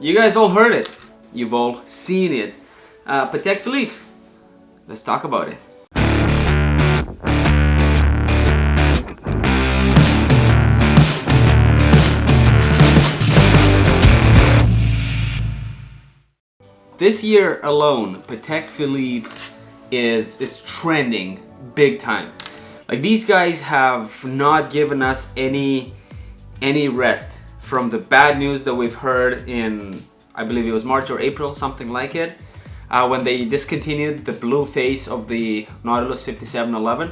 You guys all heard it. You've all seen it. Patek Philippe. Let's talk about it. This year alone, Patek Philippe is trending big time. Like, these guys have not given us any rest from the bad news that we've heard in, I believe it was March or April, something like it, when they discontinued the blue face of the Nautilus 5711.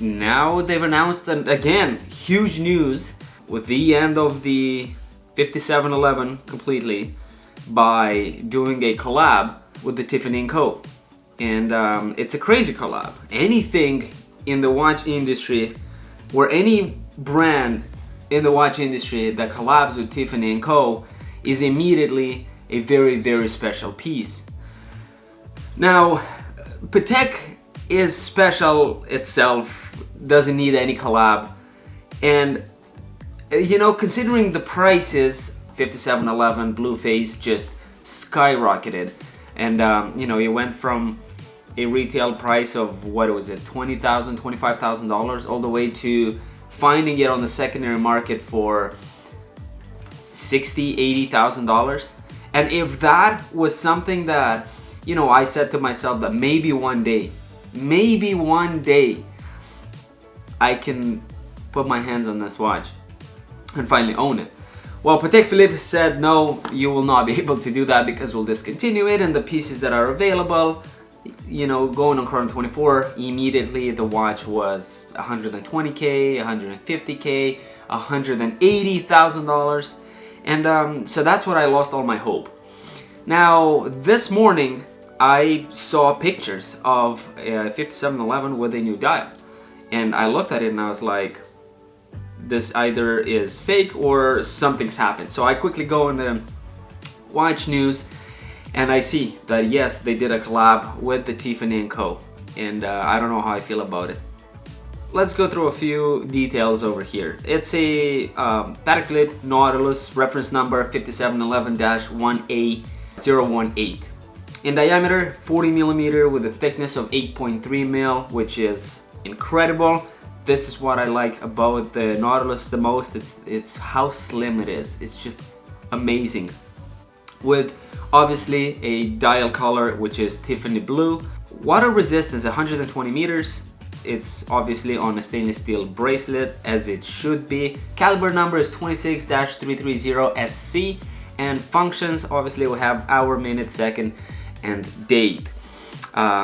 Now they've announced again huge news with the end of the 5711 completely by doing a collab with the Tiffany&Co. And it's a crazy collab. Anything in the watch industry, or any brand in the watch industry that collabs with Tiffany&Co. is immediately a very, very special piece. Now, Patek is special itself, doesn't need any collab. And you know, considering the prices, 5711 blue face just skyrocketed. And you know, it went from a retail price of, what was it, $20,000, $25,000, all the way to finding it on the secondary market for $60,000, $80,000. And if that was something that, you know, I said to myself that maybe one day I can put my hands on this watch and finally own it. Well, Patek Philippe said, no, you will not be able to do that because we'll discontinue it, and the pieces that are available, you know, going on Chrono 24, immediately the watch was $120K, $150K, $180,000. And so that's what I lost all my hope. Now, this morning, I saw pictures of a 5711 with a new dial. And I looked at it and I was like, this either is fake or something's happened. So I quickly go in the watch news and I see that yes, they did a collab with the Tiffany&Co. And I don't know how I feel about it. Let's go through a few details over here. It's a Patek Philippe Nautilus, reference number 5711-1A018. In diameter, 40 millimeter with a thickness of 8.3 mil, which is incredible. This is what I like about the Nautilus the most. It's how slim it is. It's just amazing. With obviously a dial color, which is Tiffany Blue. Water resistance 120 meters. It's obviously on a stainless steel bracelet, as it should be. Caliber number is 26-330SC, and functions obviously we have hour, minute, second, and date.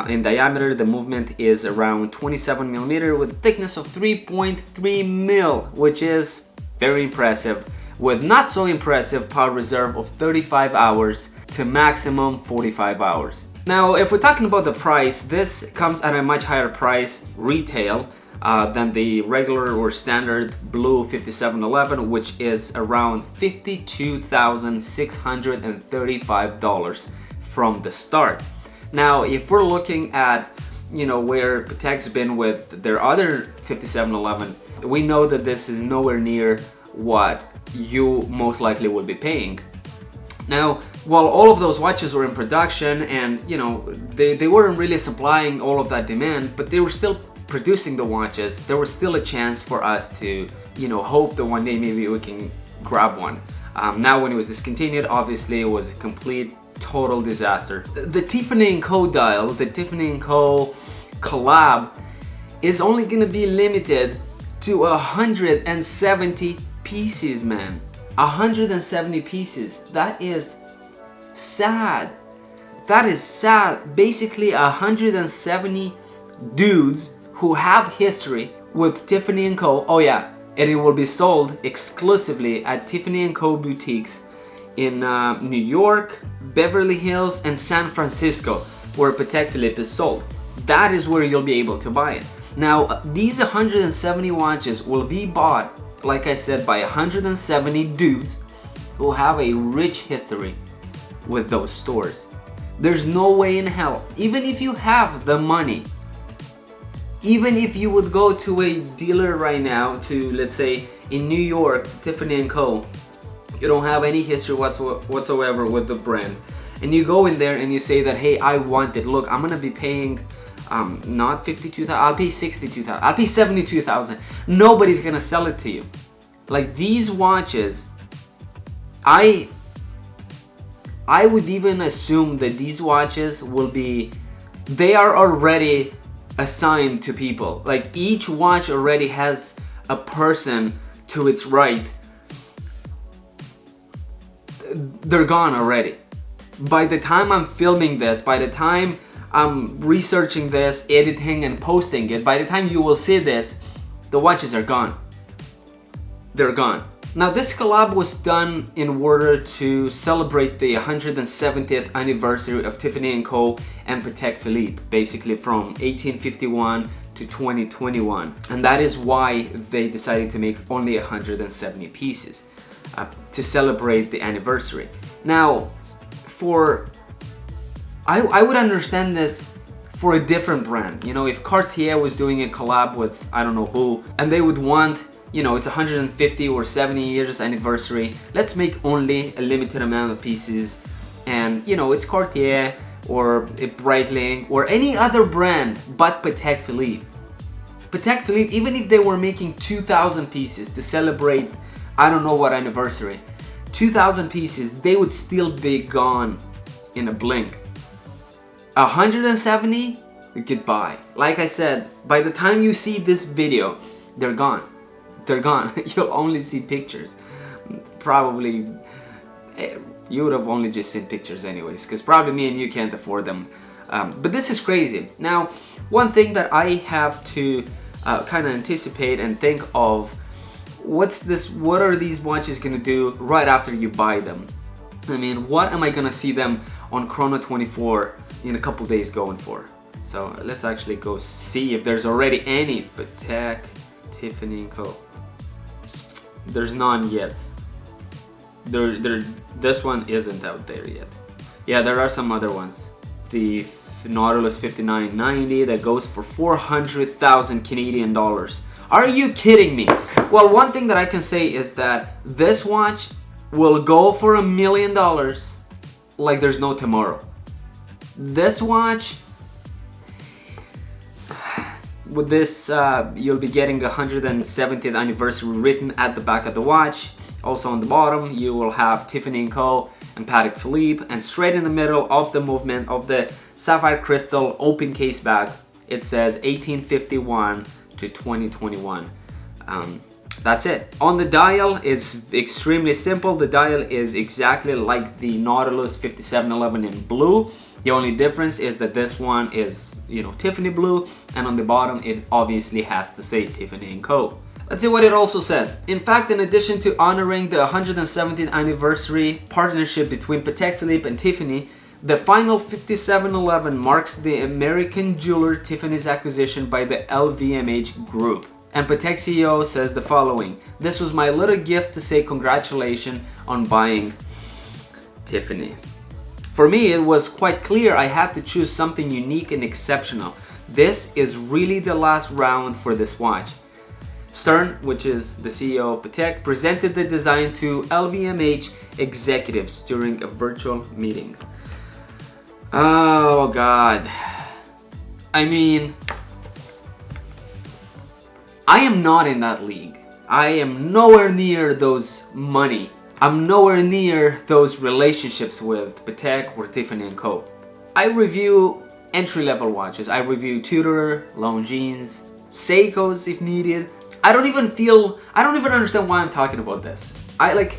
In diameter, the movement is around 27 millimeter with a thickness of 3.3 mil, which is very impressive, with not so impressive power reserve of 35 hours to maximum 45 hours. Now, if we're talking about the price, this comes at a much higher price retail than the regular or standard blue 5711, which is around $52,635 from the start. Now, if we're looking at, you know, where Patek's been with their other 5711s, we know that this is nowhere near what you most likely will be paying. Now, while all of those watches were in production and, you know, they weren't really supplying all of that demand, but they were still producing the watches, there was still a chance for us to, you know, hope that one day maybe we can grab one. Now, when it was discontinued, obviously it was a complete total disaster. The Tiffany&Co dial, the Tiffany&Co collab, is only gonna be limited to 170 pieces, man. 170 pieces. That is sad. That is sad. Basically 170 dudes who have history with Tiffany&Co. Oh yeah, and it will be sold exclusively at Tiffany&Co boutiques in New York, Beverly Hills, and San Francisco, where Patek Philippe is sold. That is where you'll be able to buy it. Now, these 170 watches will be bought, like I said, by 170 dudes who have a rich history with those stores. There's no way in hell, even if you have the money, even if you would go to a dealer right now, to, let's say, in New York, Tiffany&Co, you don't have any history whatsoever with the brand, and you go in there and you say that, hey, I want it. Look, I'm gonna be paying not 52,000. I'll pay 62,000. I'll pay 72,000. Nobody's gonna sell it to you. Like these watches, I would even assume that these watches will be, they are already assigned to people. Like each watch already has a person to its right. They're gone already. By the time I'm filming this, by the time I'm researching this, editing and posting it, by the time you will see this, the watches are gone. They're gone. Now this collab was done in order to celebrate the 170th anniversary of Tiffany&Co and Patek Philippe, basically from 1851 to 2021. And that is why they decided to make only 170 pieces to celebrate the anniversary. Now, I would understand this for a different brand. You know, if Cartier was doing a collab with I don't know who, and they would want, you know, it's 150 or 70 years anniversary, let's make only a limited amount of pieces, and you know, it's Cartier or Breitling or any other brand but Patek Philippe. Patek Philippe, even if they were making 2,000 pieces to celebrate I don't know what anniversary, 2,000 pieces, they would still be gone in a blink. 170, goodbye. Like I said, by the time you see this video, they're gone. They're gone. You'll only see pictures. Probably, you would have only just seen pictures anyways, because probably me and you can't afford them. But this is crazy. Now, one thing that I have to kind of anticipate and think of, what are these watches gonna do right after you buy them? I mean, what am I gonna see them on Chrono 24 in a couple days going for? So let's actually go see if there's already any Patek, Tiffany&Co. There's none yet. This one isn't out there yet. Yeah, there are some other ones. The Nautilus 5990 that goes for 400,000 Canadian dollars. Are you kidding me? Well, one thing that I can say is that this watch will go for $1 million like there's no tomorrow. This watch, with this, you'll be getting 170th anniversary written at the back of the watch. Also on the bottom, you will have Tiffany&Co and Patek Philippe, and straight in the middle of the movement of the sapphire crystal open case back, it says 1851 to 2021. That's it. On the dial is extremely simple. The dial is exactly like the Nautilus 5711 in blue. The only difference is that this one is, you know, Tiffany Blue, and on the bottom it obviously has to say Tiffany&Co. Let's see what it also says. In fact, in addition to honoring the 170th anniversary partnership between Patek Philippe and Tiffany, the final 5711 marks the American jeweler Tiffany's acquisition by the LVMH group. And Patek CEO says the following: "This was my little gift to say congratulations on buying Tiffany." For me, it was quite clear I had to choose something unique and exceptional. This is really the last round for this watch. Stern, which is the CEO of Patek, presented the design to LVMH executives during a virtual meeting. Oh God. I mean, I am not in that league. I am nowhere near those money. I'm nowhere near those relationships with Patek or Tiffany&Co. I review entry-level watches. I review Tudor, Longines, Seikos if needed. I don't even understand why I'm talking about this. I'm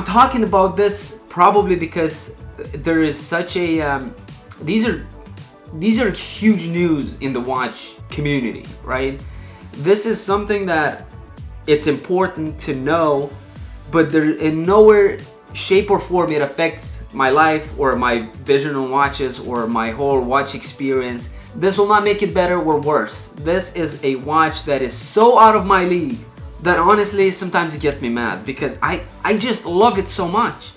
talking about this probably because there is such a, these are huge news in the watch community, right? This is something that it's important to know, but there in nowhere shape or form it affects my life or my vision on watches or my whole watch experience. This will not make it better or worse. This is a watch that is so out of my league that honestly sometimes it gets me mad because I just love it so much.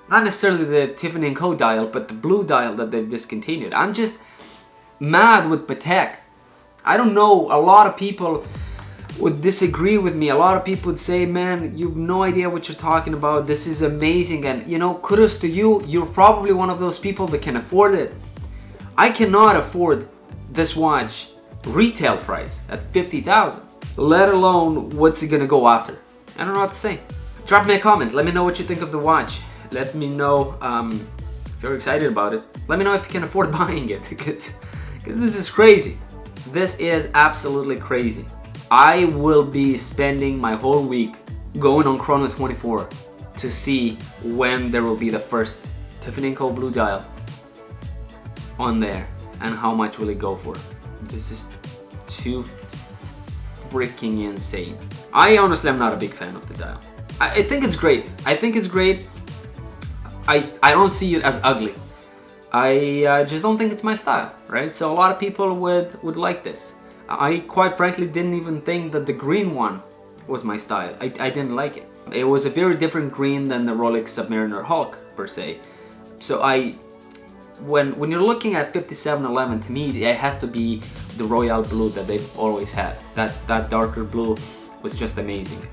Not necessarily the Tiffany&Co dial, but the blue dial that they've discontinued. I'm just mad with Patek. I don't know, a lot of people would disagree with me. A lot of people would say, man, you have no idea what you're talking about. This is amazing. And you know, kudos to you. You're probably one of those people that can afford it. I cannot afford this watch retail price at $50,000, let alone what's it gonna go after. I don't know what to say. Drop me a comment. Let me know what you think of the watch. Let me know if you're excited about it. Let me know if you can afford buying it, because this is crazy. This is absolutely crazy. I will be spending my whole week going on Chrono24 to see when there will be the first Tiffany&Co blue dial on there and how much will it go for. This is too freaking insane. I honestly am not a big fan of the dial. I think it's great. I think it's great. I don't see it as ugly. I just don't think it's my style, right? So a lot of people would like this. I quite frankly didn't even think that the green one was my style. I didn't like it. It was a very different green than the Rolex Submariner Hulk per se. So when you're looking at 5711, to me it has to be the royal blue that they've always had. That darker blue was just amazing.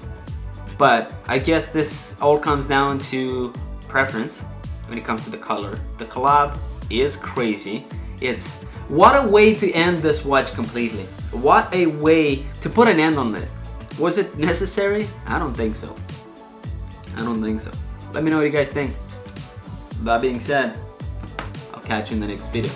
But I guess this all comes down to preference when it comes to the color. The collab is crazy. It's what a way to end this watch completely. What a way to put an end on it. Was it necessary? I don't think so. I don't think so. Let me know what you guys think. That being said, I'll catch you in the next video.